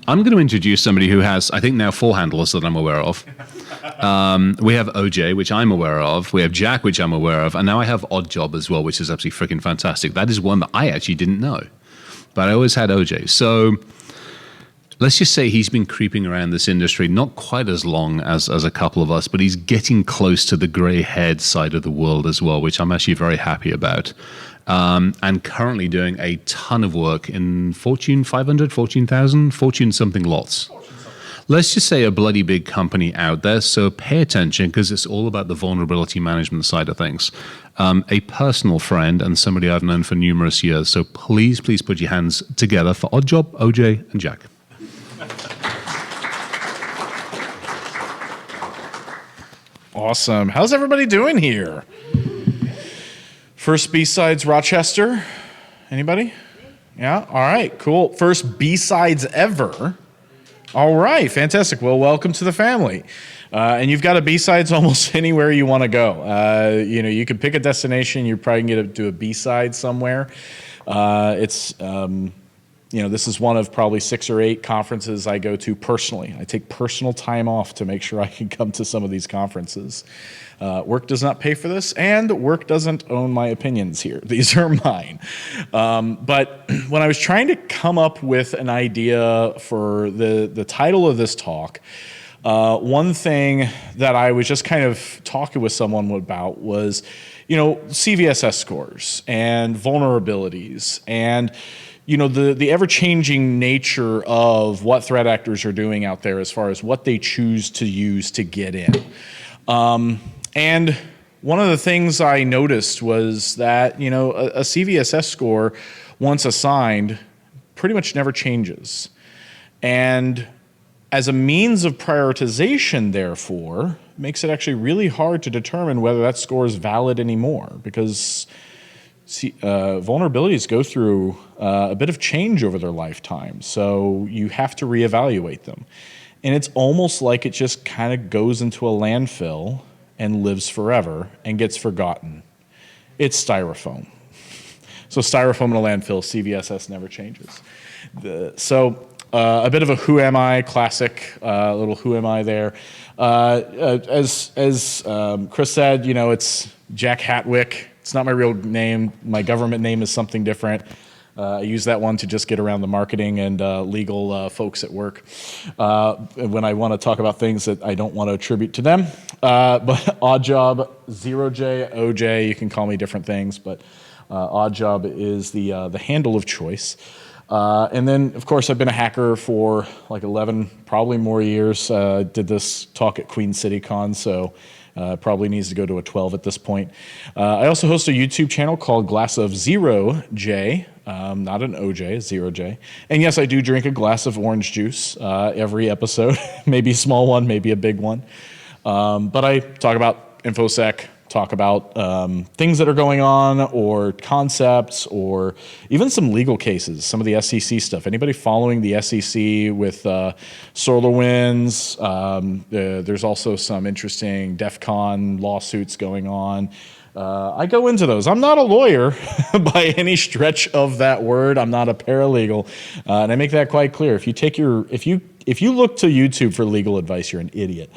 I'm going to introduce somebody who has, I think now 4 handles that I'm aware of. We have OJ, which I'm aware of. We have Jack, which I'm aware of. And now I have Oddjob as well, which is absolutely freaking fantastic. That is one that I actually didn't know. But I always had OJ. So let's just say he's been creeping around this industry not quite as long as a couple of us, but he's getting close to the gray-haired side of the world as well, which I'm actually very happy about. And currently doing a ton of work in Fortune 500, Fortune 1000, Fortune something lots. Let's just say a bloody big company out there, so pay attention because it's all about the vulnerability management side of things. A personal friend and somebody I've known for numerous years, so please put your hands together for Oddjob, OJ, and Jack. Awesome. How's everybody doing here? First B-Sides Rochester? Anybody? Yeah? All right, cool. First B-Sides ever. All right, fantastic. Well, welcome to the family. And you've got a B-Sides almost anywhere you want to go. You can pick a destination. You probably can get to a B-Side somewhere. This is one of probably 6 or 8 conferences I go to personally. I take personal time off to make sure I can come to some of these conferences. Work does not pay for this, and work doesn't own my opinions here. These are mine. But when I was trying to come up with an idea for the title of this talk, one thing that I was just kind of talking with someone about was, CVSS scores and vulnerabilities and the ever-changing nature of what threat actors are doing out there as far as what they choose to use to get in. And one of the things I noticed was that, a CVSS score, once assigned, pretty much never changes. And as a means of prioritization, therefore, makes it actually really hard to determine whether that score is valid anymore because vulnerabilities go through a bit of change over their lifetime, so you have to reevaluate them. And it's almost like it just kind of goes into a landfill and lives forever and gets forgotten. It's Styrofoam. So Styrofoam in a landfill, CVSS never changes. A bit of a who am I classic, little who am I there. As Chris said, it's Jack Hatwick. It's not my real name. My government name is something different. I use that one to just get around the marketing and legal folks at work when I want to talk about things that I don't want to attribute to them. But Oddjob, 0J, OJ, you can call me different things, but Oddjob is the handle of choice. And then, of course, I've been a hacker for like 11, probably more years. Did this talk at Queen City Con, so probably needs to go to a 12 at this point. I also host a YouTube channel called Glass of 0J, not an OJ, 0J. And yes, I do drink a glass of orange juice every episode, maybe a small one, maybe a big one. But I talk about InfoSec, talk about things that are going on or concepts or even some legal cases, some of the SEC stuff. Anybody following the SEC with SolarWinds? There's also some interesting DEF CON lawsuits going on. I go into those. I'm not a lawyer by any stretch of that word. I'm not a paralegal, and I make that quite clear. If you look to YouTube for legal advice, you're an idiot.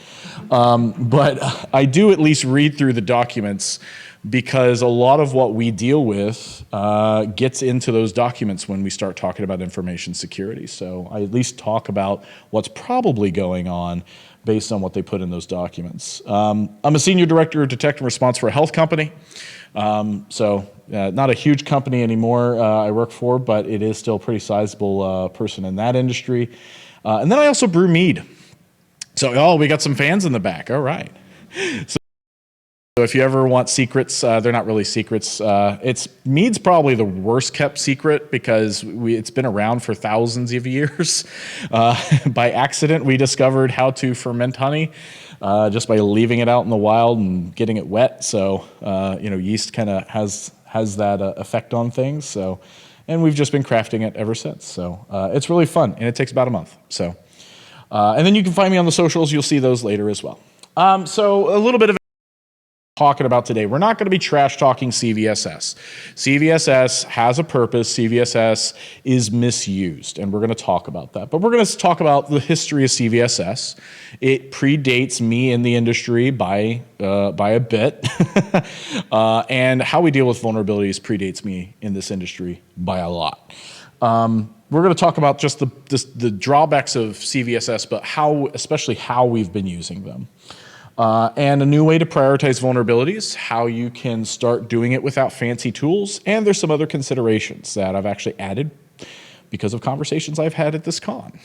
But I do at least read through the documents because a lot of what we deal with gets into those documents when we start talking about information security. So I at least talk about what's probably going on based on what they put in those documents. I'm a senior director of detection response for a health company. Not a huge company anymore I work for, but it is still a pretty sizable person in that industry. And then I also brew mead. So, we got some fans in the back. All right. So if you ever want secrets, they're not really secrets. Mead's probably the worst kept secret because it's been around for thousands of years. By accident, we discovered how to ferment honey just by leaving it out in the wild and getting it wet. So, yeast kind of has that effect on things. So, and we've just been crafting it ever since. So it's really fun, and it takes about a month. So, and then you can find me on the socials. You'll see those later as well. So a little bit of talking about today. We're not going to be trash talking CVSS. CVSS has a purpose. CVSS is misused, and we're going to talk about that. But we're going to talk about the history of CVSS. It predates me in the industry by a bit, and how we deal with vulnerabilities predates me in this industry by a lot. We're going to talk about just the drawbacks of CVSS, but especially how we've been using them. And a new way to prioritize vulnerabilities, how you can start doing it without fancy tools, and there's some other considerations that I've actually added because of conversations I've had at this con.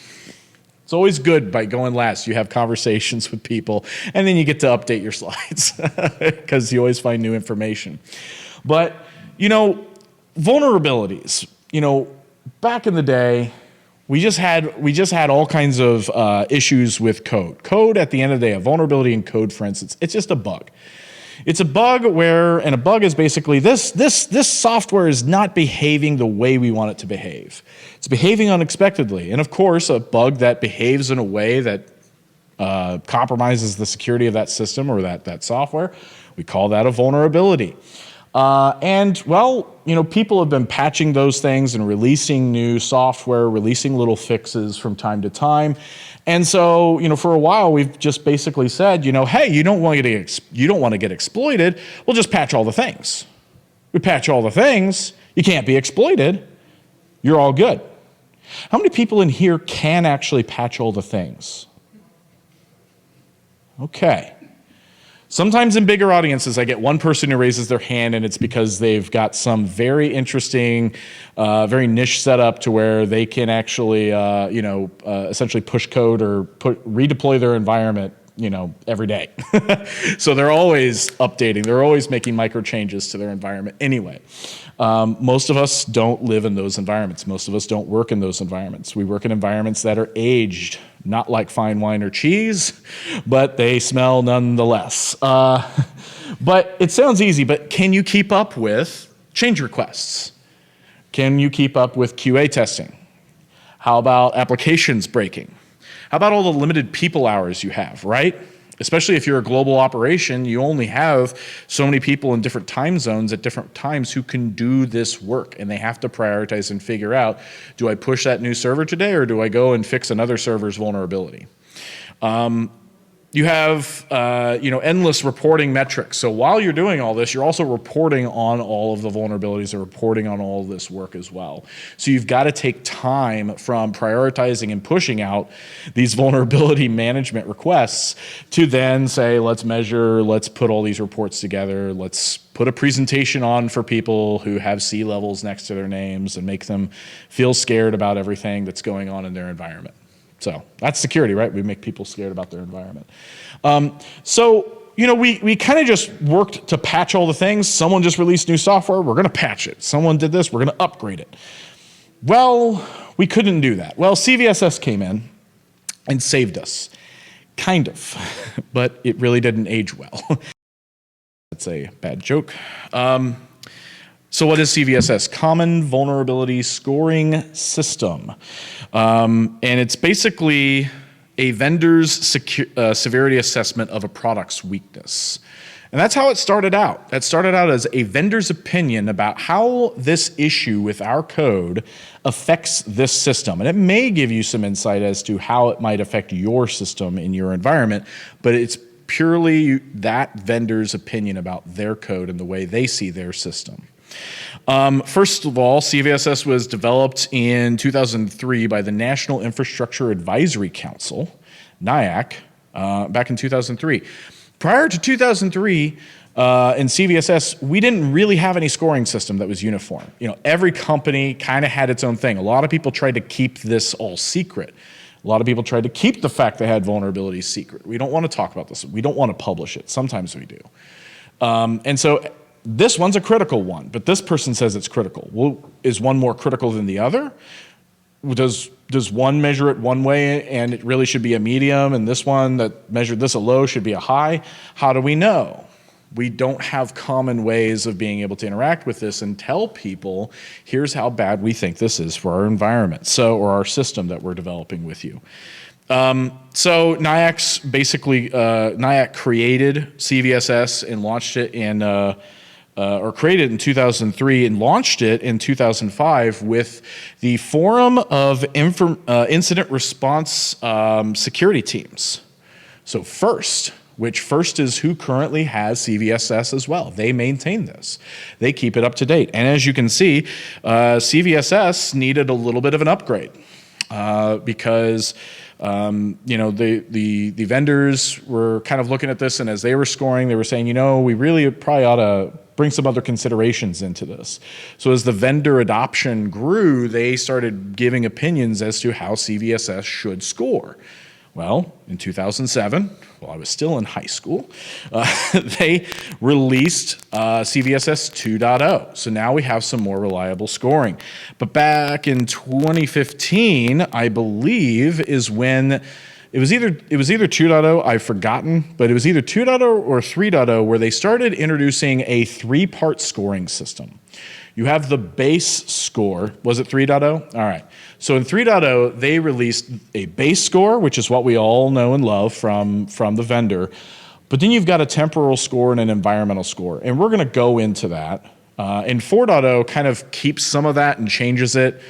It's always good by going last. You have conversations with people, and then you get to update your slides because you always find new information. But, vulnerabilities, back in the day, we just had all kinds of issues with code. Code, at the end of the day, a vulnerability in code, for instance, it's just a bug. It's a bug and a bug is basically this software is not behaving the way we want it to behave. It's behaving unexpectedly. And of course, a bug that behaves in a way that compromises the security of that system or that software, we call that a vulnerability. People have been patching those things and releasing new software, releasing little fixes from time to time. And so, for a while, we've just basically said, hey, you don't want to get exploited. We'll just patch all the things. We patch all the things. You can't be exploited. You're all good. How many people in here can actually patch all the things? Okay. Sometimes in bigger audiences, I get one person who raises their hand, and it's because they've got some very interesting, very niche setup to where they can actually, essentially push code or redeploy their environment, every day. So they're always updating. They're always making micro changes to their environment anyway. Most of us don't live in those environments. Most of us don't work in those environments. We work in environments that are aged, not like fine wine or cheese, but they smell nonetheless. But it sounds easy, but can you keep up with change requests? Can you keep up with QA testing? How about applications breaking? How about all the limited people hours you have, right? Especially if you're a global operation, you only have so many people in different time zones at different times who can do this work, and they have to prioritize and figure out, do I push that new server today, or do I go and fix another server's vulnerability? You have endless reporting metrics. So while you're doing all this, you're also reporting on all of the vulnerabilities or reporting on all of this work as well. So you've got to take time from prioritizing and pushing out these vulnerability management requests to then say, let's measure, let's put all these reports together, let's put a presentation on for people who have C levels next to their names and make them feel scared about everything that's going on in their environment. So that's security, right? We make people scared about their environment. We kind of just worked to patch all the things. Someone just released new software, we're going to patch it. Someone did this, we're going to upgrade it. Well, we couldn't do that. Well, CVSS came in and saved us. Kind of, but it really didn't age well. That's a bad joke. So what is CVSS? Common Vulnerability Scoring System. And it's basically a vendor's severity assessment of a product's weakness. And that's how it started out. That started out as a vendor's opinion about how this issue with our code affects this system. And it may give you some insight as to how it might affect your system in your environment, but it's purely that vendor's opinion about their code and the way they see their system. First of all, CVSS was developed in 2003 by the National Infrastructure Advisory Council, NIAC, back in 2003. Prior to 2003, in CVSS, we didn't really have any scoring system that was uniform. Every company kind of had its own thing. A lot of people tried to keep this all secret. A lot of people tried to keep the fact they had vulnerabilities secret. We don't want to talk about this. We don't want to publish it. Sometimes we do. And so this one's a critical one, but this person says it's critical. Well, is one more critical than the other? Does one measure it one way and it really should be a medium, and this one that measured this a low should be a high? How do we know? We don't have common ways of being able to interact with this and tell people, here's how bad we think this is for our environment, or our system that we're developing with you. So NIAC basically, NIAC created CVSS and launched it created it in 2003 and launched it in 2005 with the Forum of Incident Response Security Teams. So FIRST is who currently has CVSS as well. They maintain this. They keep it up to date. And as you can see, CVSS needed a little bit of an upgrade because the vendors were kind of looking at this, and as they were scoring, they were saying, we really probably ought to bring some other considerations into this. So as the vendor adoption grew, they started giving opinions as to how CVSS should score. Well, in 2007, while I was still in high school, they released CVSS 2.0. So now we have some more reliable scoring. But back in 2015, I believe, is when it was either 2.0, I've forgotten, but it was either 2.0 or 3.0 where they started introducing a 3-part scoring system. You have the base score. Was it 3.0? All right. So in 3.0, they released a base score, which is what we all know and love from the vendor. But then you've got a temporal score and an environmental score. And we're going to go into that. And 4.0 kind of keeps some of that and changes it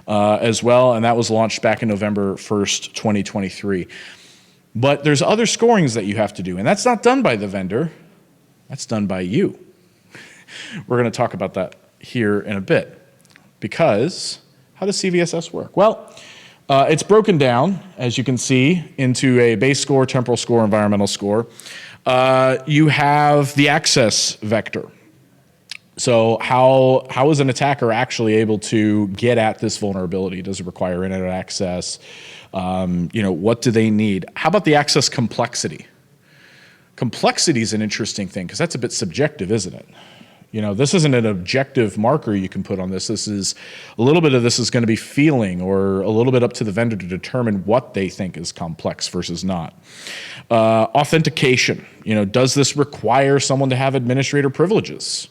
as well. And that was launched back in November 1st, 2023. But there's other scorings that you have to do. And that's not done by the vendor. That's done by you. We're going to talk about that here in a bit, because how does CVSS work? Well, it's broken down, as you can see, into a base score, temporal score, environmental score. You have the access vector. So how is an attacker actually able to get at this vulnerability? Does it require internet access? What do they need? How about the access complexity? Complexity is an interesting thing because that's a bit subjective, isn't it? This isn't an objective marker you can put on this. A little bit of this is going to be feeling, or a little bit up to the vendor to determine what they think is complex versus not. Authentication. Does this require someone to have administrator privileges?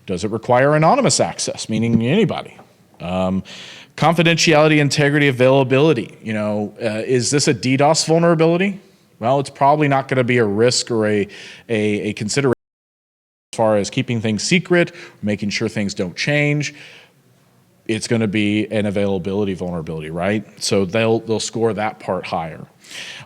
Does it require anonymous access, meaning anybody? Confidentiality, integrity, availability. Is this a DDoS vulnerability? Well, it's probably not going to be a risk or a consideration as far as keeping things secret, making sure things don't change. It's going to be an availability vulnerability, right? So they'll score that part higher.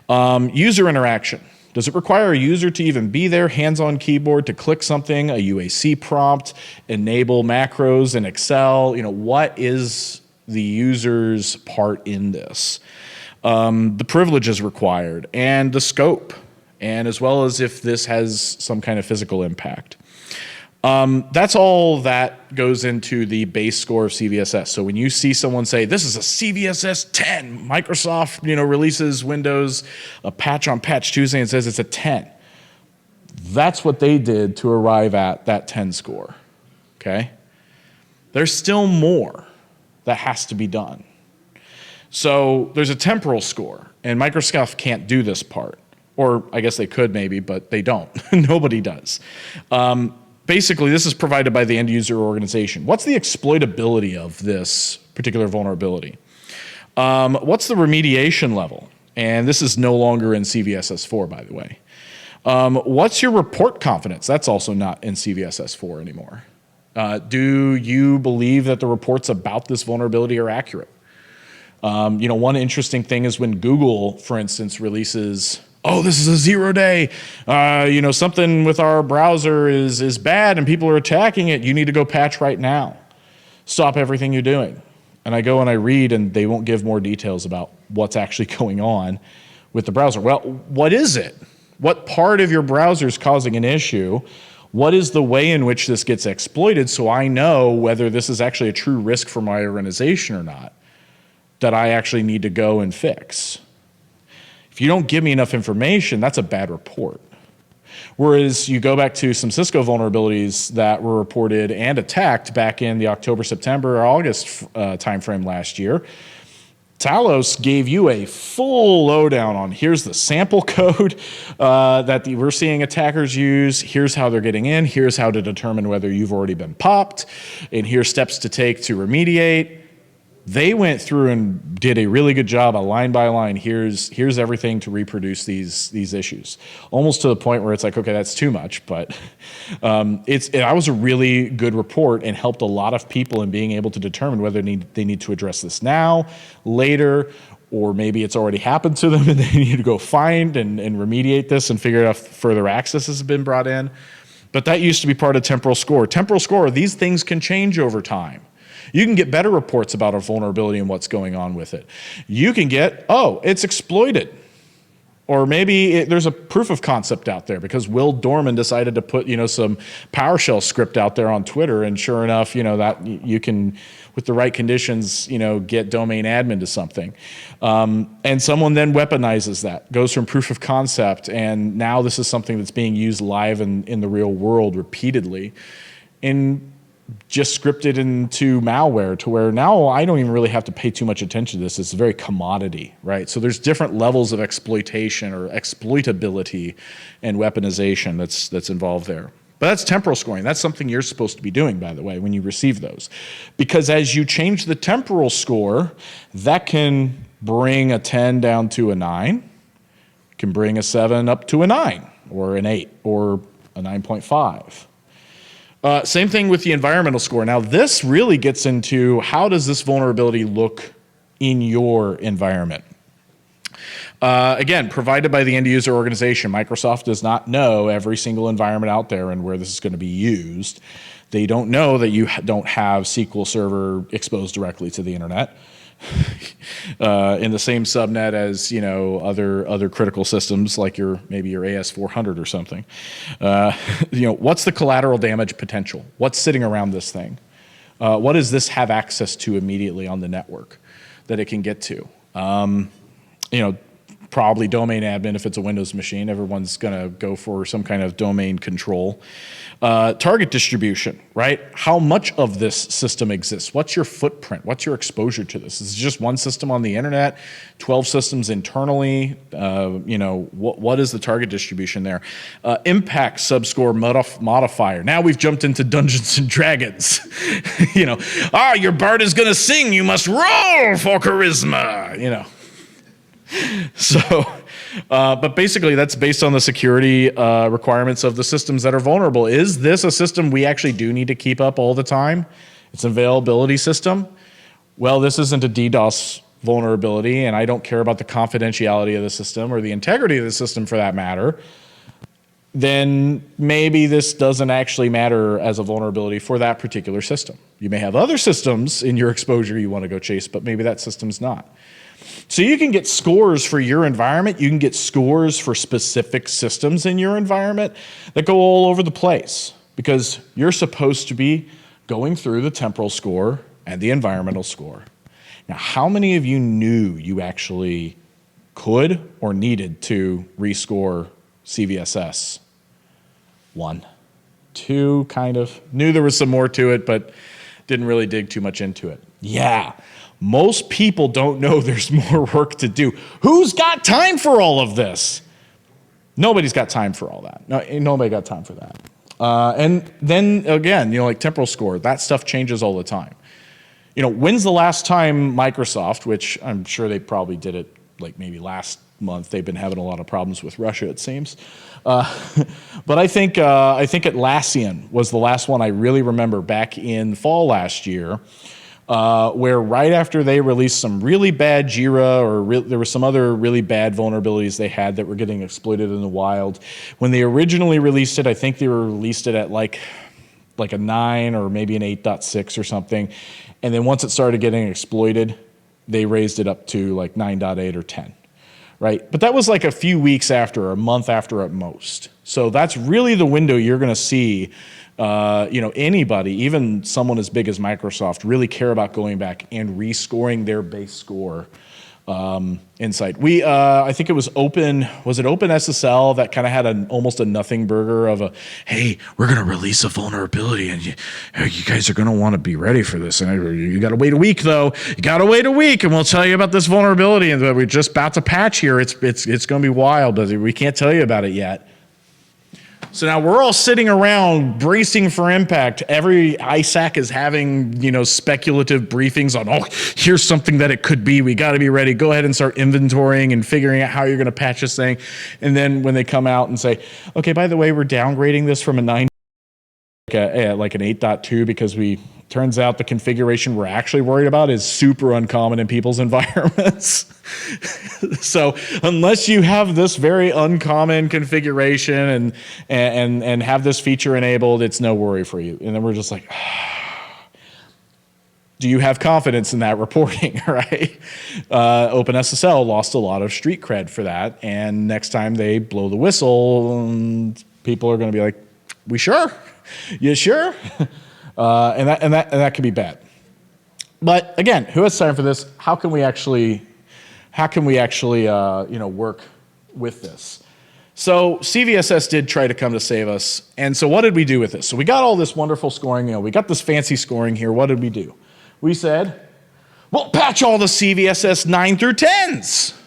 User interaction. Does it require a user to even be there, hands-on keyboard, to click something, a UAC prompt, enable macros in Excel? What is the user's part in this? The privileges required, and the scope, and as well as if this has some kind of physical impact. That's all that goes into the base score of CVSS. So when you see someone say, this is a CVSS 10, Microsoft, releases Windows, a patch on Patch Tuesday and says it's a 10. That's what they did to arrive at that 10 score, okay? There's still more that has to be done. So there's a temporal score, and Microsoft can't do this part. Or I guess they could maybe, but they don't. Nobody does. Basically, this is provided by the end user organization. What's the exploitability of this particular vulnerability? What's the remediation level? And this is no longer in CVSS 4, by the way. What's your report confidence? That's also not in CVSS 4 anymore. Do you believe that the reports about this vulnerability are accurate? One interesting thing is when Google, for instance, releases, oh, this is a 0-day, something with our browser is bad and people are attacking it. You need to go patch right now. Stop everything you're doing. And I go and I read, and they won't give more details about what's actually going on with the browser. Well, what is it? What part of your browser is causing an issue? What is the way in which this gets exploited, so I know whether this is actually a true risk for my organization or not, that I actually need to go and fix? If you don't give me enough information, that's a bad report. Whereas you go back to some Cisco vulnerabilities that were reported and attacked back in the October, September, or August timeframe last year, Talos gave you a full lowdown on here's the sample code that we're seeing attackers use, here's how they're getting in, here's how to determine whether you've already been popped, and here's steps to take to remediate. They went through and did a really good job, a line by line. Here's everything to reproduce these issues, almost to the point where it's like, okay, that's too much. But that was a really good report and helped a lot of people in being able to determine whether they need to address this now, later, or maybe it's already happened to them and they need to go find and remediate this and figure out if further access has been brought in. But that used to be part of temporal score. Temporal score, these things can change over time. You can get better reports about a vulnerability and what's going on with it. You can get, oh, it's exploited. Or maybe there's a proof of concept out there because Will Dorman decided to put, some PowerShell script out there on Twitter, and sure enough, that you can, with the right conditions, get domain admin to something. And someone then weaponizes that, goes from proof of concept, and now this is something that's being used live in the real world repeatedly. And just scripted into malware to where now I don't even really have to pay too much attention to this. It's very commodity, right? So there's different levels of exploitation or exploitability and weaponization that's involved there. But that's temporal scoring. That's something you're supposed to be doing, by the way, when you receive those. Because as you change the temporal score, that can bring a 10 down to a 9, can bring a 7 up to a 9, or an 8, or a 9.5. Same thing with the environmental score. Now, this really gets into how does this vulnerability look in your environment? Again, provided by the end user organization. Microsoft does not know every single environment out there and where this is going to be used. They don't know that you don't have SQL Server exposed directly to the internet. In the same subnet as other critical systems like maybe your AS400 or something. What's the collateral damage potential? What's sitting around this thing? What does this have access to immediately on the network that it can get to? Probably domain admin if it's a Windows machine. Everyone's going to go for some kind of domain control. Target distribution, right? How much of this system exists? What's your footprint? What's your exposure to this? Is it just one system on the internet, 12 systems internally? What is the target distribution there? Impact subscore modifier. Now we've jumped into Dungeons and Dragons. Your bard is going to sing. You must roll for charisma. So, but basically that's based on the security requirements of the systems that are vulnerable. Is this a system we actually do need to keep up all the time? It's an availability system. Well, this isn't a DDoS vulnerability, and I don't care about the confidentiality of the system or the integrity of the system for that matter. Then maybe this doesn't actually matter as a vulnerability for that particular system. You may have other systems in your exposure you want to go chase, but maybe that system's not. So you can get scores for your environment. You can get scores for specific systems in your environment that go all over the place because you're supposed to be going through the temporal score and the environmental score. Now, how many of you knew you actually could or needed to rescore CVSS? 1. 2, kind of. Knew there was some more to it, but didn't really dig too much into it. Yeah. Most people don't know there's more work to do. Who's got time for all of this? Nobody's got time for all that. No, nobody got time for that. And then again, like temporal score, that stuff changes all the time. When's the last time Microsoft, which I'm sure they probably did it like maybe last month, they've been having a lot of problems with Russia, it seems. But I think Atlassian was the last one I really remember back in fall last year. Where right after they released some really bad Jira or there were some other really bad vulnerabilities they had that were getting exploited in the wild. When they originally released it, I think they released it at like a 9 or maybe an 8.6 or something. And then once it started getting exploited, they raised it up to like 9.8 or 10, right? But that was like a few weeks after, or a month after at most. So that's really the window you're going to see anybody, even someone as big as Microsoft, really care about going back and rescoring their base score insight. I think it was OpenSSL that kind of had almost a nothing burger of a, hey, we're going to release a vulnerability and you guys are going to want to be ready for this. And you got to wait a week though. You got to wait a week and we'll tell you about this vulnerability and we're just about to patch here. It's going to be wild, but we can't tell you about it yet. So now we're all sitting around bracing for impact. Every ISAC is having, speculative briefings on, oh, here's something that it could be. We got to be ready. Go ahead and start inventorying and figuring out how you're going to patch this thing. And then when they come out and say, okay, by the way, we're downgrading this from a 9, like an 8.2 because turns out the configuration we're actually worried about is super uncommon in people's environments. So unless you have this very uncommon configuration and have this feature enabled, it's no worry for you. And then we're just like, do you have confidence in that reporting, right? OpenSSL lost a lot of street cred for that. And next time they blow the whistle, people are going to be like, we sure? You sure? And that can be bad. But again, who has time for this? How can we actually work with this? So CVSS did try to come to save us. And so what did we do with this? So we got all this wonderful scoring. We got this fancy scoring here. What did we do? We said, well, patch all the CVSS 9 through 10s,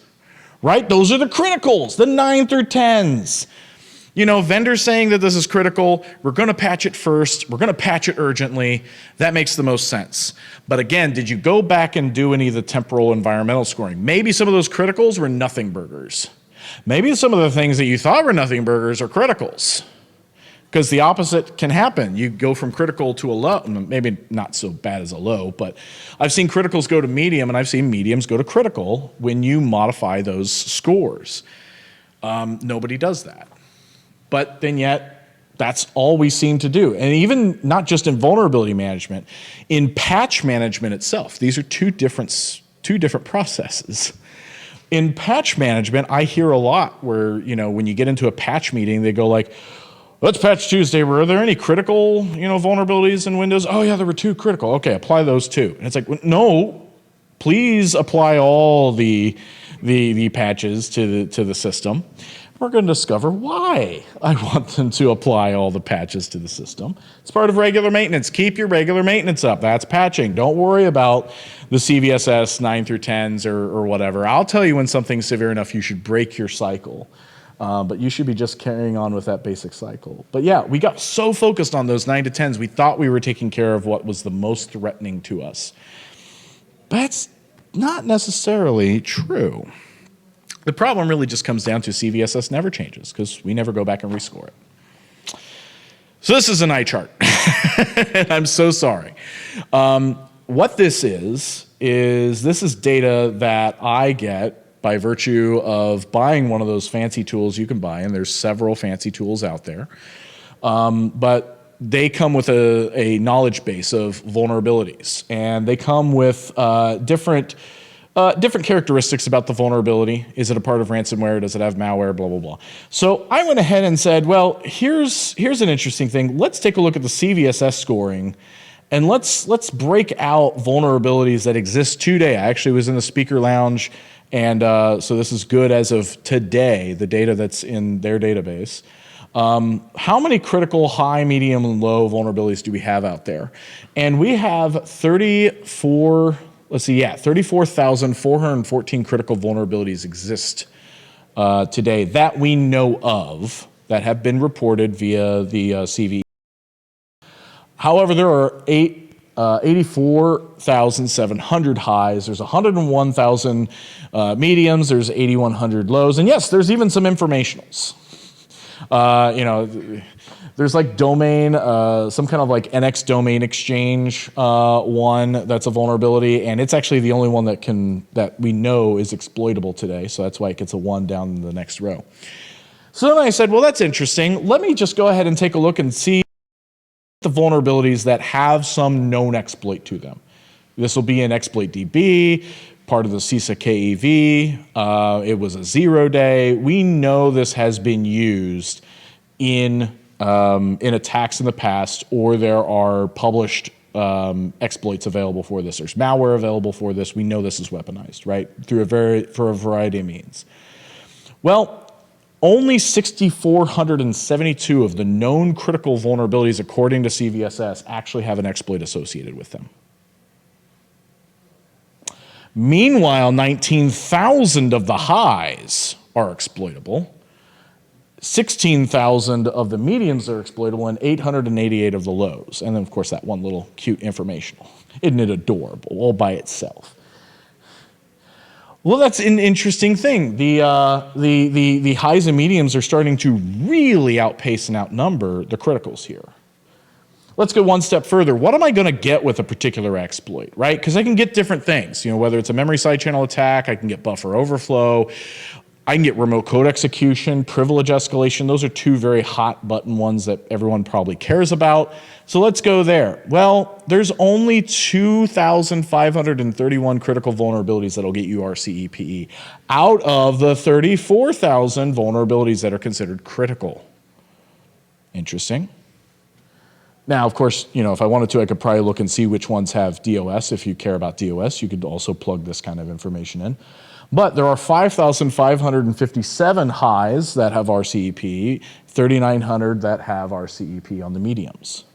right? Those are the criticals, the 9 through 10s. Vendors saying that this is critical, we're going to patch it first, we're going to patch it urgently. That makes the most sense. But again, did you go back and do any of the temporal environmental scoring? Maybe some of those criticals were nothing burgers. Maybe some of the things that you thought were nothing burgers are criticals. Because the opposite can happen. You go from critical to a low, maybe not so bad as a low, but I've seen criticals go to medium and I've seen mediums go to critical when you modify those scores. Nobody does that. But then yet, that's all we seem to do. And even not just in vulnerability management, in patch management itself, these are two different processes. In patch management, I hear a lot where, when you get into a patch meeting, they go like, let's patch Tuesday. Were there any critical, vulnerabilities in Windows? Oh yeah, there were 2 critical. Okay, apply those 2. And it's like, no, please apply all the patches to the system. We're going to discover why I want them to apply all the patches to the system. It's part of regular maintenance. Keep your regular maintenance up. That's patching. Don't worry about the CVSS 9 through 10s or whatever. I'll tell you when something's severe enough you should break your cycle. But you should be just carrying on with that basic cycle. But yeah, we got so focused on those 9 to 10s, we thought we were taking care of what was the most threatening to us. That's not necessarily true. The problem really just comes down to CVSS never changes because we never go back and rescore it. So this is an eye chart, and I'm so sorry. What this is this is data that I get by virtue of buying one of those fancy tools you can buy, and there's several fancy tools out there. But they come with a knowledge base of vulnerabilities, and they come with different characteristics about the vulnerability. Is it a part of ransomware? Does it have malware? Blah, blah, blah. So I went ahead and said, well, here's an interesting thing. Let's take a look at the CVSS scoring, and let's break out vulnerabilities that exist today. I actually was in the speaker lounge, and so this is good as of today, the data that's in their database. How many critical, high, medium, and low vulnerabilities do we have out there? And we have 34,414 critical vulnerabilities exist today that we know of that have been reported via the CVE. However, there are 84,700 highs. There's 101,000 mediums. There's 8,100 lows. And yes, there's even some informationals. There's like domain, some kind of like NX domain exchange one that's a vulnerability, and it's actually the only one that we know is exploitable today. So that's why it gets a 1 down in the next row. So then I said, well, that's interesting. Let me just go ahead and take a look and see the vulnerabilities that have some known exploit to them. This will be an exploit DB, part of the CISA KEV. It was a 0-day. We know this has been used in attacks in the past, or there are published exploits available for this. There's malware available for this. We know this is weaponized, right? For a variety of means. Well, only 6,472 of the known critical vulnerabilities, according to CVSS, actually have an exploit associated with them. Meanwhile, 19,000 of the highs are exploitable. 16,000 of the mediums are exploitable, and 888 of the lows. And then, of course, that one little cute informational. Isn't it adorable all by itself? Well, that's an interesting thing. The highs and mediums are starting to really outpace and outnumber the criticals here. Let's go one step further. What am I going to get with a particular exploit, right? Because I can get different things. Whether it's a memory side channel attack, I can get buffer overflow, I can get remote code execution, privilege escalation. Those are two very hot button ones that everyone probably cares about. So let's go there. Well, there's only 2,531 critical vulnerabilities that'll get you RCEPE out of the 34,000 vulnerabilities that are considered critical. Interesting. Now, of course, if I wanted to, I could probably look and see which ones have DOS. If you care about DOS, you could also plug this kind of information in. But there are 5,557 highs that have RCEP, 3,900 that have RCEP on the mediums.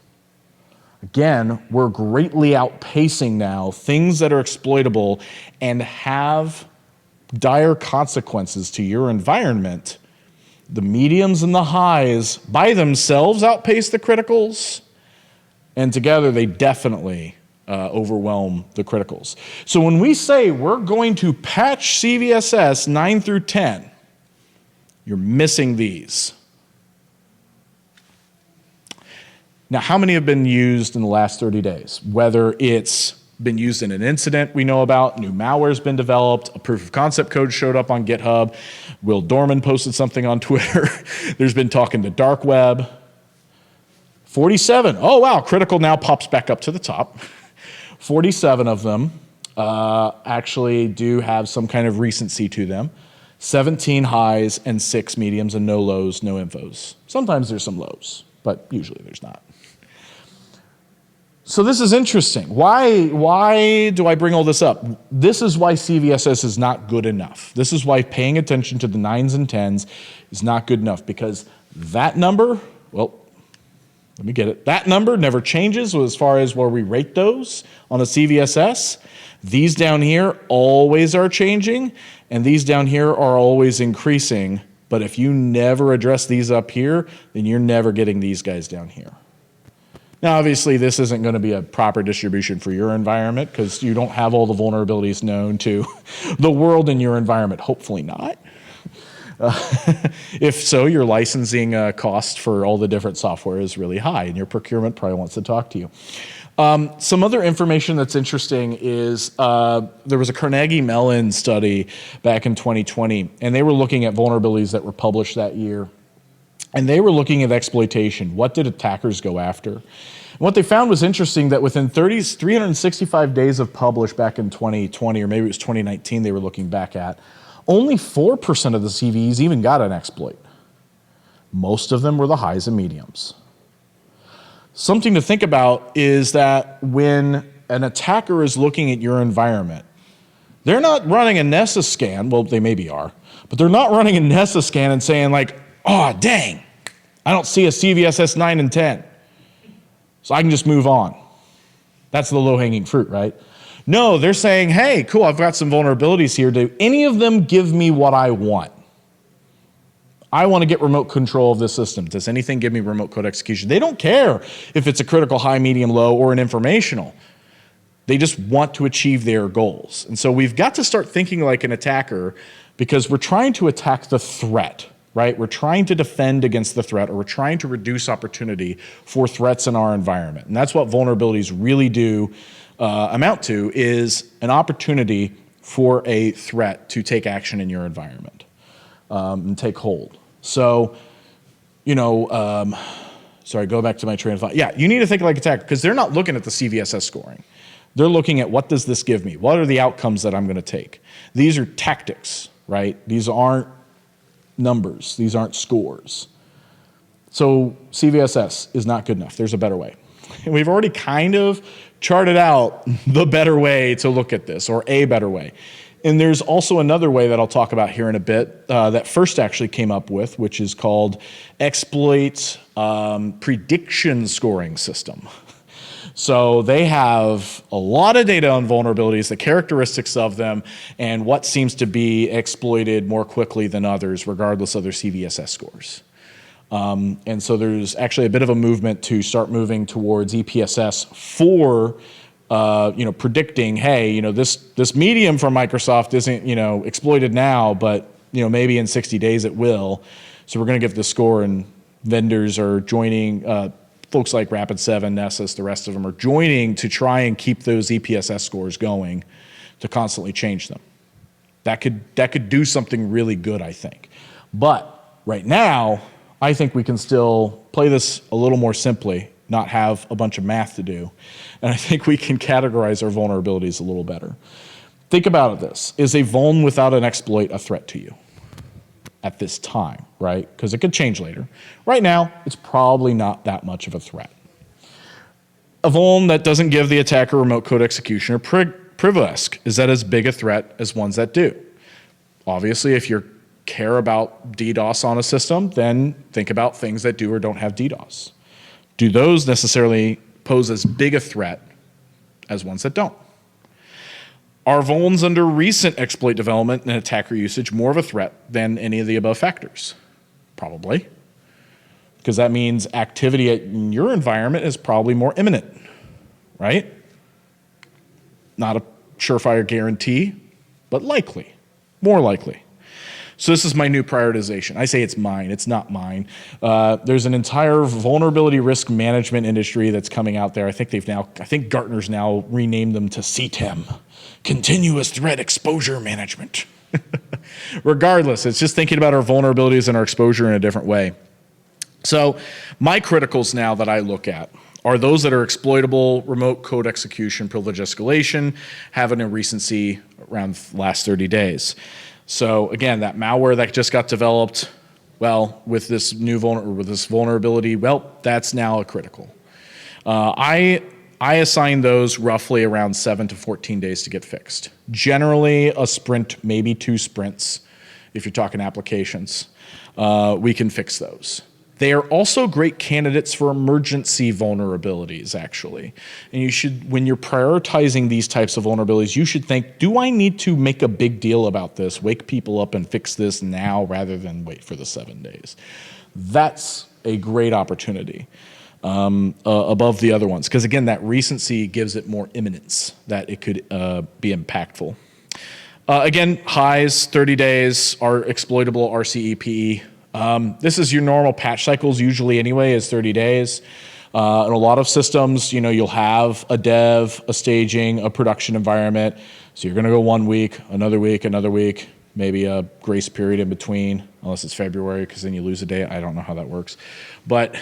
Again, we're greatly outpacing now things that are exploitable and have dire consequences to your environment. The mediums and the highs by themselves outpace the criticals, and together they definitely overwhelm the criticals. So when we say we're going to patch CVSS 9 through 10, you're missing these. Now, how many have been used in the last 30 days? Whether it's been used in an incident we know about, new malware's been developed, a proof of concept code showed up on GitHub, Will Dorman posted something on Twitter, there's been talk in the dark web. 47, oh wow, critical now pops back up to the top. 47 of them actually do have some kind of recency to them. 17 highs and 6 mediums and no lows, no infos. Sometimes there's some lows, but usually there's not. So this is interesting. Why do I bring all this up? This is why CVSS is not good enough. This is why paying attention to the 9s and 10s is not good enough, because that number, well, let me get it. That number never changes as far as where we rate those on a CVSS. These down here always are changing, and these down here are always increasing. But if you never address these up here, then you're never getting these guys down here. Now, obviously, this isn't going to be a proper distribution for your environment because you don't have all the vulnerabilities known to the world in your environment. Hopefully not. If so, your licensing cost for all the different software is really high, and your procurement probably wants to talk to you. Some other information that's interesting is there was a Carnegie Mellon study back in 2020, and they were looking at vulnerabilities that were published that year. And they were looking at exploitation. What did attackers go after? And what they found was interesting, that within 365 days of publish back in 2020, or maybe it was 2019 they were looking back at, only 4% of the CVEs even got an exploit. Most of them were the highs and mediums. Something to think about is that when an attacker is looking at your environment, they're not running a Nessus scan, well, they maybe are, but they're not running a Nessus scan and saying like, oh, dang, I don't see a CVSS 9 and 10, so I can just move on. That's the low-hanging fruit, right? No, they're saying, hey, cool, I've got some vulnerabilities here. Do any of them give me what I want? I want to get remote control of this system. Does anything give me remote code execution? They don't care if it's a critical, high, medium, low, or an informational. They just want to achieve their goals. And so we've got to start thinking like an attacker, because we're trying to attack the threat, right? We're trying to defend against the threat, or we're trying to reduce opportunity for threats in our environment. And that's what vulnerabilities really do amount to, is an opportunity for a threat to take action in your environment and take hold. So, sorry, go back to my train of thought. Yeah, you need to think like attacker, because they're not looking at the CVSS scoring. They're looking at, what does this give me? What are the outcomes that I'm going to take? These are tactics, right? These aren't numbers. These aren't scores. So CVSS is not good enough. There's a better way. And we've already kind of charted out the better way to look at this, or a better way. And there's also another way that I'll talk about here in a bit that First actually came up with, which is called exploit prediction scoring system. So they have a lot of data on vulnerabilities, the characteristics of them, and what seems to be exploited more quickly than others, regardless of their CVSS scores. And so there's actually a bit of a movement to start moving towards EPSS for predicting, hey, this medium from Microsoft isn't, exploited now, but, maybe in 60 days it will. So we're going to give the score, and vendors are joining, folks like Rapid7, Nessus, the rest of them are joining to try and keep those EPSS scores going to constantly change them. That could do something really good, I think. But right now, I think we can still play this a little more simply, not have a bunch of math to do. And I think we can categorize our vulnerabilities a little better. Think about this. Is a vuln without an exploit a threat to you at this time, right? Because it could change later. Right now, it's probably not that much of a threat. A vuln that doesn't give the attacker remote code execution or privilege, is that as big a threat as ones that do? Obviously, if you care about DDoS on a system, then think about things that do or don't have DDoS. Do those necessarily pose as big a threat as ones that don't? Are vulns under recent exploit development and attacker usage more of a threat than any of the above factors? Probably. Because that means activity in your environment is probably more imminent, right? Not a surefire guarantee, but likely, more likely. So this is my new prioritization. I say it's mine, it's not mine. There's an entire vulnerability risk management industry that's coming out there. I think Gartner's now renamed them to CTEM, Continuous Threat Exposure Management. Regardless, it's just thinking about our vulnerabilities and our exposure in a different way. So my criticals now that I look at are those that are exploitable, remote code execution, privilege escalation, having a recency around the last 30 days. So again, that malware that just got developed, well, with this vulnerability, well, that's now a critical. I assign those roughly around 7 to 14 days to get fixed. Generally, a sprint, maybe 2 sprints, if you're talking applications, we can fix those. They are also great candidates for emergency vulnerabilities, actually. And you should, when you're prioritizing these types of vulnerabilities, you should think, do I need to make a big deal about this, wake people up and fix this now rather than wait for the 7 days? That's a great opportunity above the other ones. Because again, that recency gives it more imminence that it could be impactful. Again, highs, 30 days, are exploitable RCEPE. This is your normal patch cycles usually anyway, is 30 days. In a lot of systems, you'll have a dev, a staging, a production environment. So you're gonna go 1 week, another week, maybe a grace period in between, unless it's February, because then you lose a day. I don't know how that works. But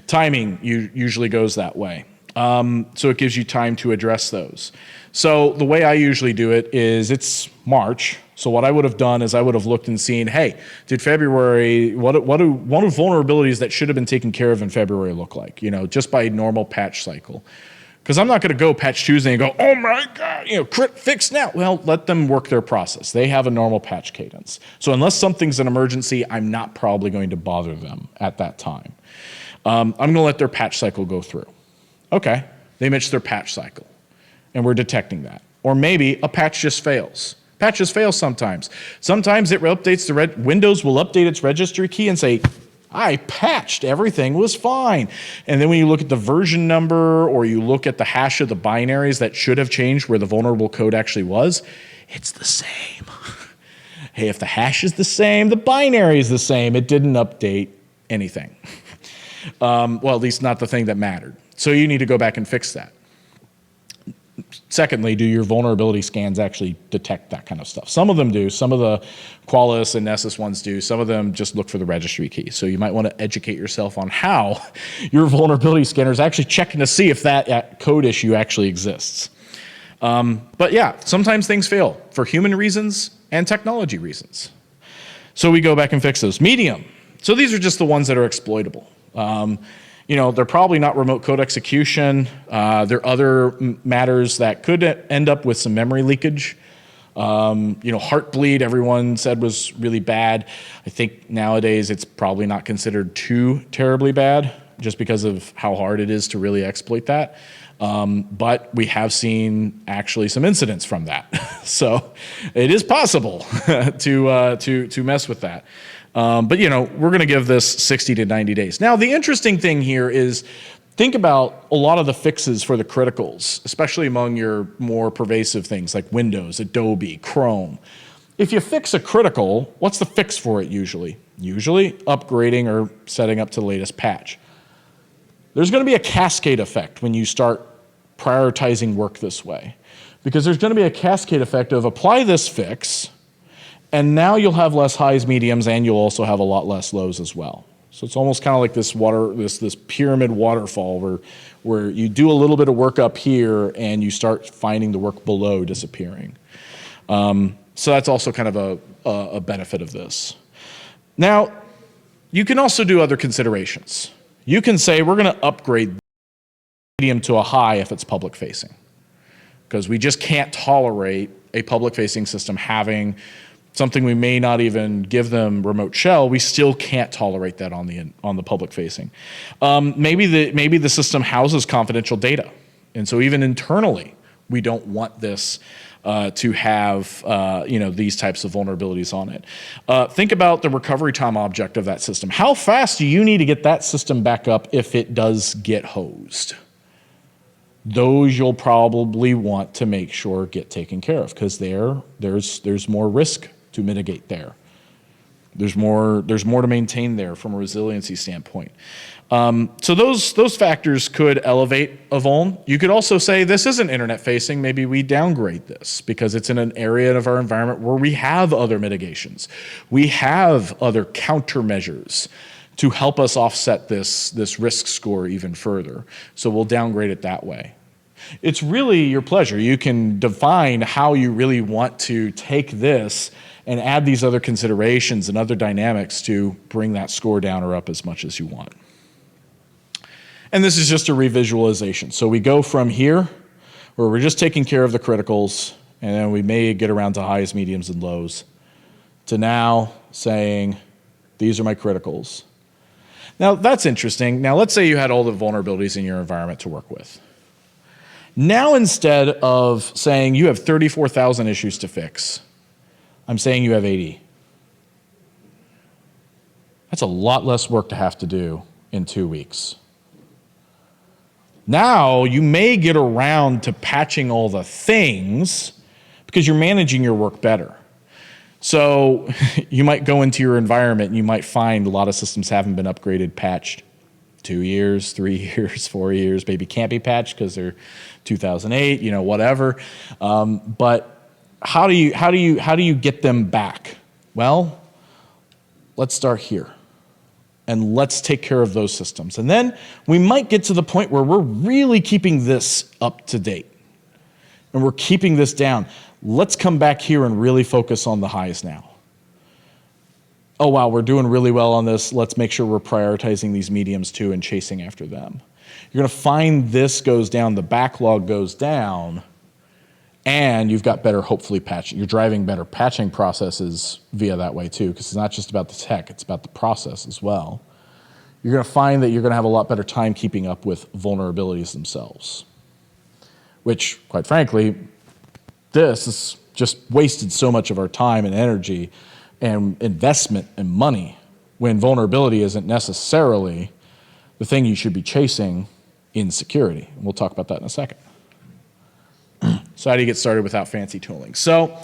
timing usually goes that way. So it gives you time to address those. So the way I usually do it is it's March. So what I would have done is I would have looked and seen, hey, did February, what do vulnerabilities that should have been taken care of in February look like? Just by normal patch cycle. Because I'm not going to go patch Tuesday and go, oh my God, crit fix now. Well, let them work their process. They have a normal patch cadence. So unless something's an emergency, I'm not probably going to bother them at that time. I'm going to let their patch cycle go through. Okay, they missed their patch cycle, and we're detecting that. Or maybe a patch just fails. Patches fail sometimes. Sometimes it updates Windows will update its registry key and say, I patched, everything was fine. And then when you look at the version number or you look at the hash of the binaries that should have changed where the vulnerable code actually was, it's the same. Hey, if the hash is the same, the binary is the same, it didn't update anything. Well, at least not the thing that mattered. So you need to go back and fix that. Secondly, do your vulnerability scans actually detect that kind of stuff? Some of them do. Some of the Qualys and Nessus ones do. Some of them just look for the registry key. So you might want to educate yourself on how your vulnerability scanner is actually checking to see if that code issue actually exists. But yeah, sometimes things fail for human reasons and technology reasons. So we go back and fix those. Medium. So these are just the ones that are exploitable. they're probably not remote code execution. There are other matters that could end up with some memory leakage. Heartbleed, everyone said was really bad. I think nowadays it's probably not considered too terribly bad just because of how hard it is to really exploit that. But we have seen actually some incidents from that. So it is possible to mess with that. But we're going to give this 60 to 90 days. Now, the interesting thing here is think about a lot of the fixes for the criticals, especially among your more pervasive things like Windows, Adobe, Chrome. If you fix a critical, what's the fix for it usually? Usually upgrading or setting up to the latest patch. There's going to be a cascade effect when you start prioritizing work this way, because there's going to be a cascade effect of apply this fix, and now you'll have less highs, mediums, and you'll also have a lot less lows as well. So it's almost kind of like this pyramid waterfall where you do a little bit of work up here and you start finding the work below disappearing. So that's also kind of a benefit of this. Now, you can also do other considerations. You can say we're going to upgrade medium to a high if it's public facing, because we just can't tolerate a public facing system having something we may not even give them remote shell. We still can't tolerate that on the public facing. Maybe the system houses confidential data, and so even internally we don't want this to have these types of vulnerabilities on it. Think about the recovery time object of that system. How fast do you need to get that system back up if it does get hosed? Those you'll probably want to make sure get taken care of, because there's more risk to mitigate there. There's more to maintain there from a resiliency standpoint. So those factors could elevate a vuln. You could also say this isn't internet facing. Maybe we downgrade this because it's in an area of our environment where we have other mitigations. We have other countermeasures to help us offset this risk score even further. So we'll downgrade it that way. It's really your pleasure. You can define how you really want to take this and add these other considerations and other dynamics to bring that score down or up as much as you want. And this is just a revisualization. So we go from here, where we're just taking care of the criticals, and then we may get around to highs, mediums, and lows, to now saying, these are my criticals. Now, that's interesting. Now, let's say you had all the vulnerabilities in your environment to work with. Now, instead of saying you have 34,000 issues to fix, I'm saying you have 80. That's a lot less work to have to do in 2 weeks. Now, you may get around to patching all the things because you're managing your work better. So you might go into your environment and you might find a lot of systems haven't been upgraded, patched 2 years, 3 years, 4 years, maybe can't be patched because they're 2008, whatever. But how do you get them back? Well, let's start here. And let's take care of those systems. And then we might get to the point where we're really keeping this up to date. And we're keeping this down. Let's come back here and really focus on the highs now. Oh, wow, we're doing really well on this. Let's make sure we're prioritizing these mediums too and chasing after them. You're going to find this goes down, the backlog goes down, and you've got better, hopefully, patching. You're driving better patching processes via that way too, because it's not just about the tech, it's about the process as well. You're going to find that you're going to have a lot better time keeping up with vulnerabilities themselves, which, quite frankly, this has just wasted so much of our time and energy and investment and money when vulnerability isn't necessarily the thing you should be chasing in security. And we'll talk about that in a second. So how do you get started without fancy tooling? So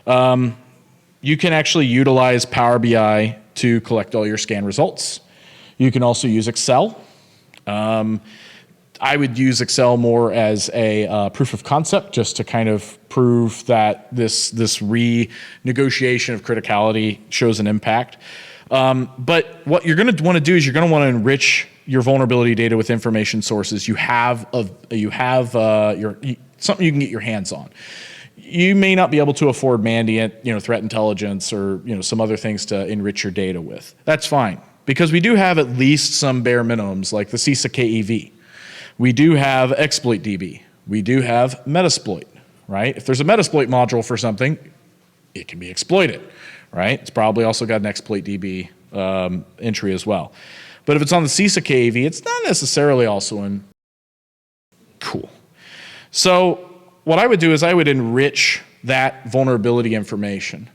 you can actually utilize Power BI to collect all your scan results. You can also use Excel. I would use Excel more as a proof of concept, just to kind of prove that this renegotiation of criticality shows an impact. But what you're going to want to do is you're going to want to enrich your vulnerability data with information sources you have something you can get your hands on. You may not be able to afford Mandiant, threat intelligence, or some other things to enrich your data with. That's fine. because we do have at least some bare minimums like the CISA KEV. We do have exploit DB. We do have Metasploit, right? If there's a Metasploit module for something, it can be exploited, right? It's probably also got an exploit DB entry as well. But if it's on the CISA KEV, it's not necessarily also in. Cool. So what I would do is I would enrich that vulnerability information.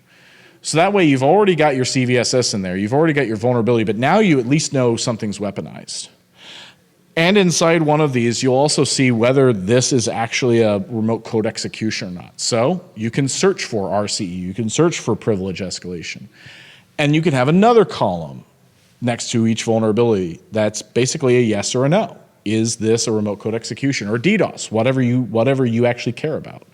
So that way you've already got your CVSS in there, you've already got your vulnerability, but now you at least know something's weaponized. And inside one of these, you'll also see whether this is actually a remote code execution or not. So you can search for RCE, you can search for privilege escalation, and you can have another column next to each vulnerability that's basically a yes or a no. Is this a remote code execution or DDoS, whatever you actually care about.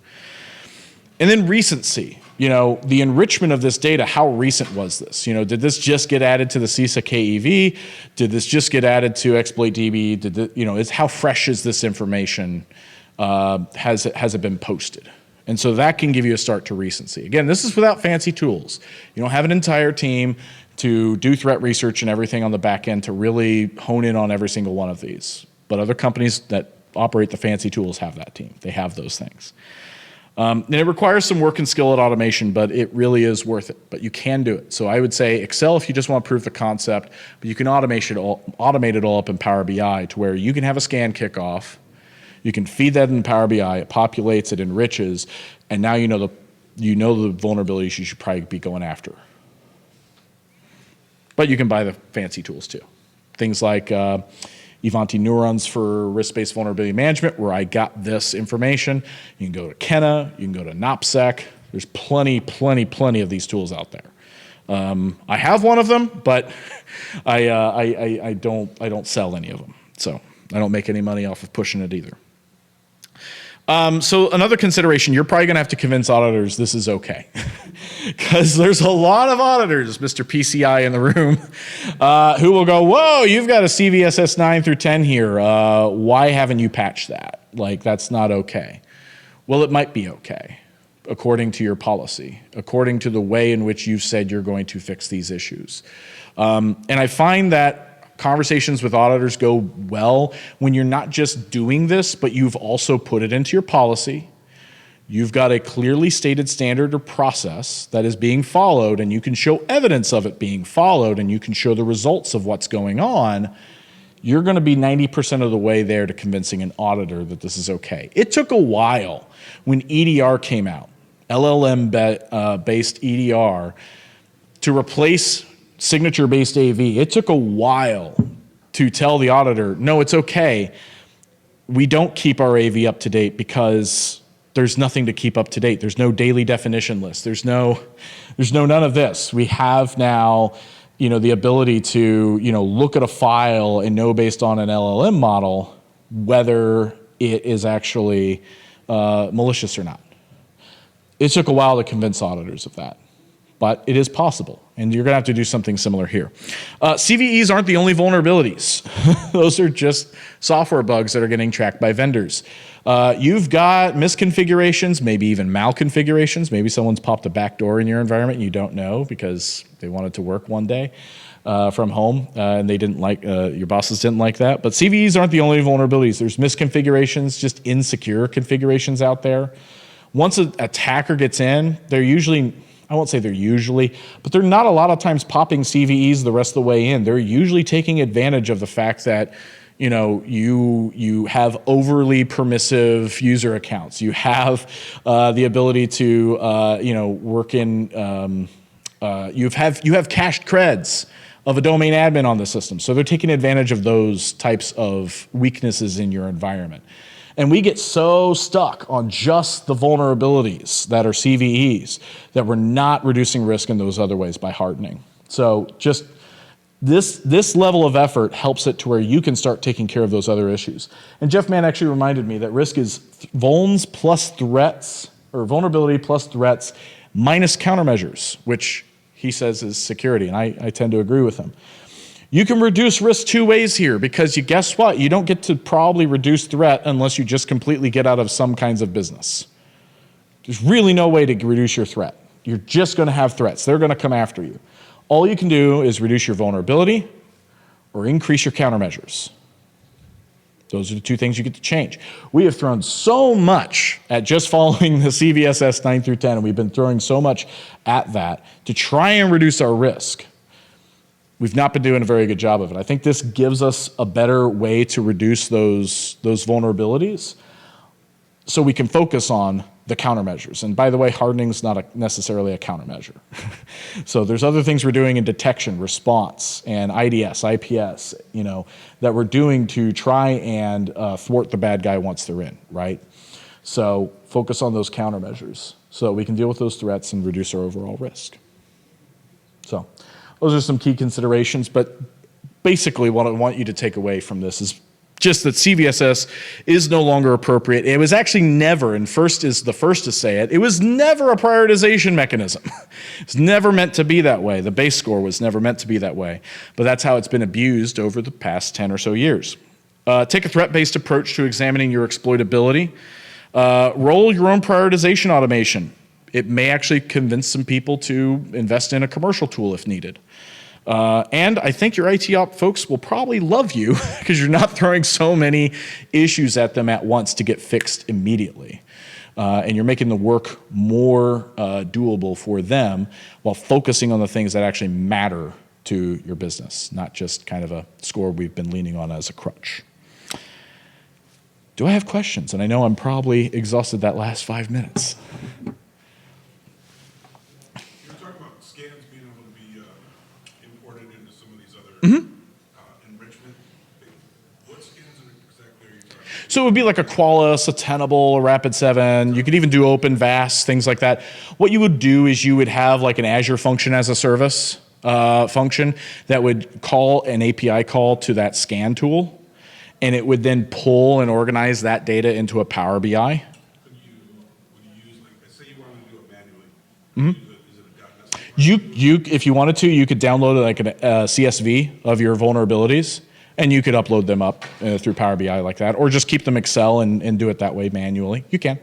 And then recency, the enrichment of this data, how recent was this? Did this just get added to the CISA KEV? Did this just get added to exploit DB? How fresh is this information? Has it been posted? And so that can give you a start to recency. Again, this is without fancy tools. You don't have an entire team to do threat research and everything on the back end to really hone in on every single one of these. But other companies that operate the fancy tools have that team. They have those things. And it requires some work and skill at automation, but it really is worth it. But you can do it. So I would say Excel if you just want to prove the concept, but you can automate it all up in Power BI to where you can have a scan kickoff, you can feed that in Power BI, it populates, it enriches, and now you know the vulnerabilities you should probably be going after. But you can buy the fancy tools too. Things like Ivanti Neurons for risk-based vulnerability management, where I got this information. You can go to Kenna, you can go to NopSec. There's plenty of these tools out there. I have one of them, but I don't sell any of them. So I don't make any money off of pushing it either. So another consideration, you're probably going to have to convince auditors this is okay. Because there's a lot of auditors, Mr. PCI in the room, who will go, whoa, you've got a CVSS 9 through 10 here. Why haven't you patched that? Like, that's not okay. Well, it might be okay, according to your policy, according to the way in which you've said you're going to fix these issues. And I find that conversations with auditors go well when you're not just doing this, but you've also put it into your policy. You've got a clearly stated standard or process that is being followed, and you can show evidence of it being followed, and you can show the results of what's going on. You're going to be 90% of the way there to convincing an auditor that this is okay. It took a while when EDR came out, LLM-based EDR, to replace signature-based AV. It took a while to tell the auditor, no, it's okay. We don't keep our AV up to date because there's nothing to keep up to date. There's no daily definition list. There's no none of this. We have now, the ability to, look at a file and know based on an LLM model whether it is actually malicious or not. It took a while to convince auditors of that. But it is possible, and you're going to have to do something similar here. CVEs aren't the only vulnerabilities. Those are just software bugs that are getting tracked by vendors. You've got misconfigurations, maybe even malconfigurations. Maybe someone's popped a backdoor in your environment and you don't know because they wanted to work one day from home, and they didn't like, your bosses didn't like that. But CVEs aren't the only vulnerabilities. There's misconfigurations, just insecure configurations out there. Once an attacker gets in, they're usually, I won't say they're usually, but they're not a lot of times popping CVEs the rest of the way in. They're usually taking advantage of the fact that you have overly permissive user accounts. You have the ability to work in. You have cached creds of a domain admin on the system, so they're taking advantage of those types of weaknesses in your environment. And we get so stuck on just the vulnerabilities that are CVEs that we're not reducing risk in those other ways by hardening. So just this level of effort helps it to where you can start taking care of those other issues. And Jeff Mann actually reminded me that risk is vulns plus threats, or vulnerability plus threats minus countermeasures, which he says is security, and I tend to agree with him. You can reduce risk two ways here, because guess what? You don't get to probably reduce threat unless you just completely get out of some kinds of business. There's really no way to reduce your threat. You're just going to have threats. They're going to come after you. All you can do is reduce your vulnerability or increase your countermeasures. Those are the two things you get to change. We have thrown so much at just following the CVSS 9 through 10, and we've been throwing so much at that to try and reduce our risk. We've not been doing a very good job of it. I think this gives us a better way to reduce those vulnerabilities so we can focus on the countermeasures. And by the way, hardening is not necessarily a countermeasure. So there's other things we're doing in detection, response, and IDS, IPS, that we're doing to try and thwart the bad guy once they're in, right? So focus on those countermeasures so that we can deal with those threats and reduce our overall risk. So those are some key considerations, but basically what I want you to take away from this is just that CVSS is no longer appropriate. It was actually never, and First is the first to say it, it was never a prioritization mechanism. It's never meant to be that way. The base score was never meant to be that way. But that's how it's been abused over the past 10 or so years. Take a threat-based approach to examining your exploitability. Roll your own prioritization automation. It may actually convince some people to invest in a commercial tool if needed. And I think your IT op folks will probably love you because you're not throwing so many issues at them at once to get fixed immediately. And you're making the work more doable for them while focusing on the things that actually matter to your business, not just kind of a score we've been leaning on as a crutch. Do I have questions? And I know I'm probably exhausted that last 5 minutes. Enrichment. What skins exactly are you talking about? So it would be like a Qualys, a Tenable, a Rapid7. You could even do Open VAS, things like that. What you would do is you would have like an Azure function as a service function that would call an API call to that scan tool, and it would then pull and organize that data into a Power BI. Would you use, like, say you wanted to do it manually, is it a .NET? If you wanted to, you could download like a CSV of your vulnerabilities, and you could upload them up through Power BI like that, or just keep them Excel and do it that way manually. You can.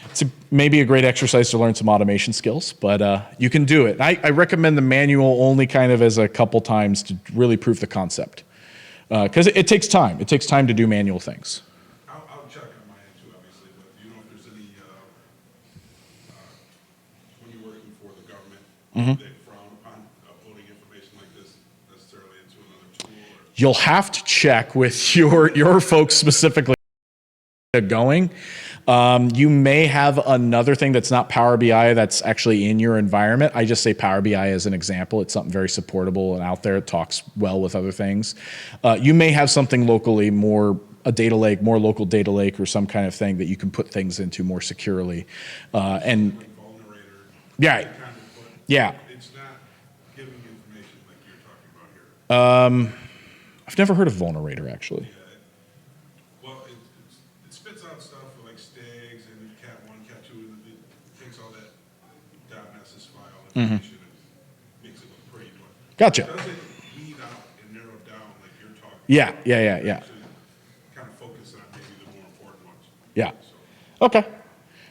It's maybe a great exercise to learn some automation skills, but you can do it. I recommend the manual only kind of as a couple times to really prove the concept, because it takes time. It takes time to do manual things. I'll check on my end too, obviously, but do you know if there's any, when you're working for the government, they frown upon uploading information like this necessarily into another tool? Or? You'll have to check with your folks specifically going. You may have another thing that's not Power BI that's actually in your environment. I just say Power BI as an example. It's something very supportable and out there. It talks well with other things. You may have something locally, more a data lake, more local data lake or some kind of thing that you can put things into more securely. And Like Vulnerator, yeah, kind of, but yeah. it's not giving information like you're talking about here. I've never heard of Vulnerator actually. Well, it spits out stuff for like stags and cat 1, cat 2, and it takes all that .NSS file information and makes it look pretty. But Gotcha. it doesn't weed out and narrow down like you're talking. Yeah. To kind of focus on maybe the more important ones. Yeah. So, Okay.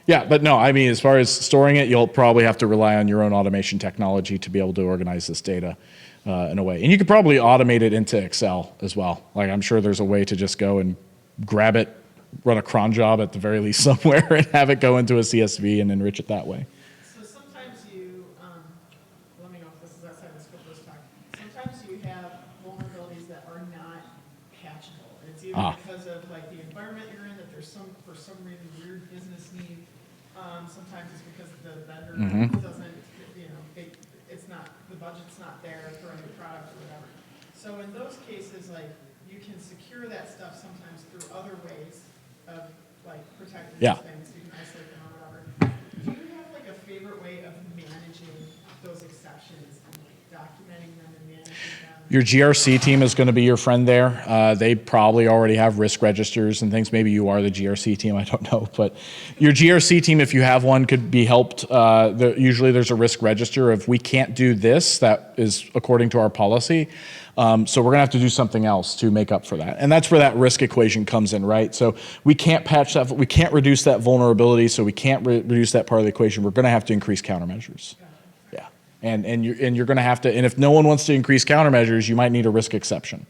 Yeah, but no, I mean, as far as storing it, you'll probably have to rely on your own automation technology to be able to organize this data in a way. And you could probably automate it into Excel as well. Like, I'm sure there's a way to just go and grab it, run a cron job at the very least somewhere, and have it go into a CSV and enrich it that way. So sometimes you, let me know if this is outside the scope of this talk. Sometimes you have vulnerabilities that are not patchable. It's either because of like the environment you're in, that there's for some reason weird business need. Sometimes it's because the vendor doesn't, it's not, the budget's not there for a new product or whatever. So in those cases, like, you can secure that stuff sometimes through other ways of like protecting Yeah. these things. You can isolate them or whatever. Do you have like a favorite way of managing those exceptions and like documenting them and managing them? Your GRC team is going to be your friend there. They probably already have risk registers and things. Maybe you are the GRC team, I don't know. But your GRC team, if you have one, could be helped. Usually there's a risk register of we can't do this. That is according to our policy. So we're going to have to do something else to make up for that. And that's where that risk equation comes in, right? So we can't patch that. We can't reduce that vulnerability. So we can't reduce that part of the equation. We're going to have to increase countermeasures. Yeah. And you're going to have to, and if no one wants to increase countermeasures, you might need a risk exception,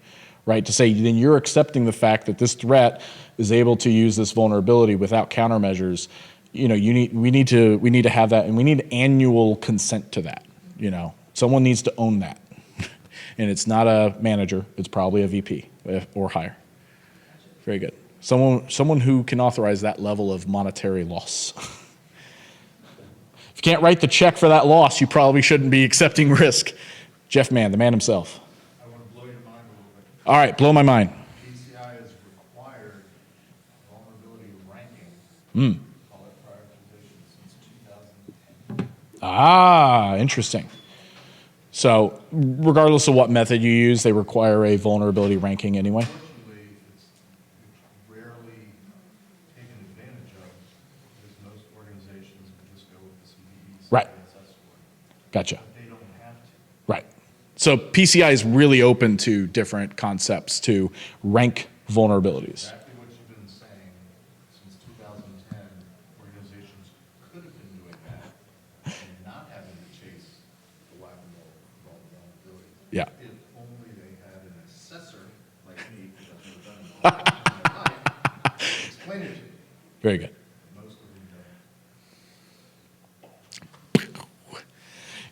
right? To say then you're accepting the fact that this threat is able to use this vulnerability without countermeasures. We need to have that, and we need annual consent to that. Someone needs to own that, and it's not a manager; it's probably a VP or higher. Very good. Someone who can authorize that level of monetary loss. If you can't write the check for that loss, you probably shouldn't be accepting risk. Jeff Mann, the man himself. I want to blow your mind a little bit. All right, blow my mind. PCI has required vulnerability ranking. Call it prioritization since 2010. Ah, interesting. So regardless of what method you use, they require a vulnerability ranking anyway? Unfortunately, it's rarely taken advantage of because most organizations can just go with the CVEs. Right. CVSS score. Gotcha. But they don't have to. Right. So PCI is really open to different concepts to rank vulnerabilities. Exactly what you've been saying since 2010, organizations could have been doing that and not having to chase the whack-a-mole vulnerability. Yeah. If only they had an assessor like me, who has never done it all in their life, explain it to you. Very good. Most of them don't.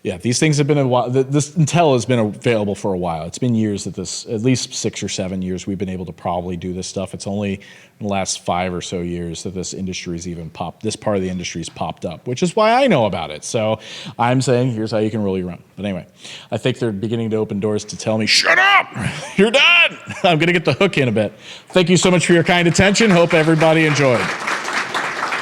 Yeah, these things have been a while. This Intel has been available for a while. It's been years that this, at least 6 or 7 years, we've been able to probably do this stuff. It's only in the last 5 or so years that this industry's even popped, this part of the industry's popped up, which is why I know about it. So I'm saying, here's how you can roll your own. But anyway, I think they're beginning to open doors to tell me, shut up, you're done. I'm gonna get the hook in a bit. Thank you so much for your kind attention. Hope everybody enjoyed.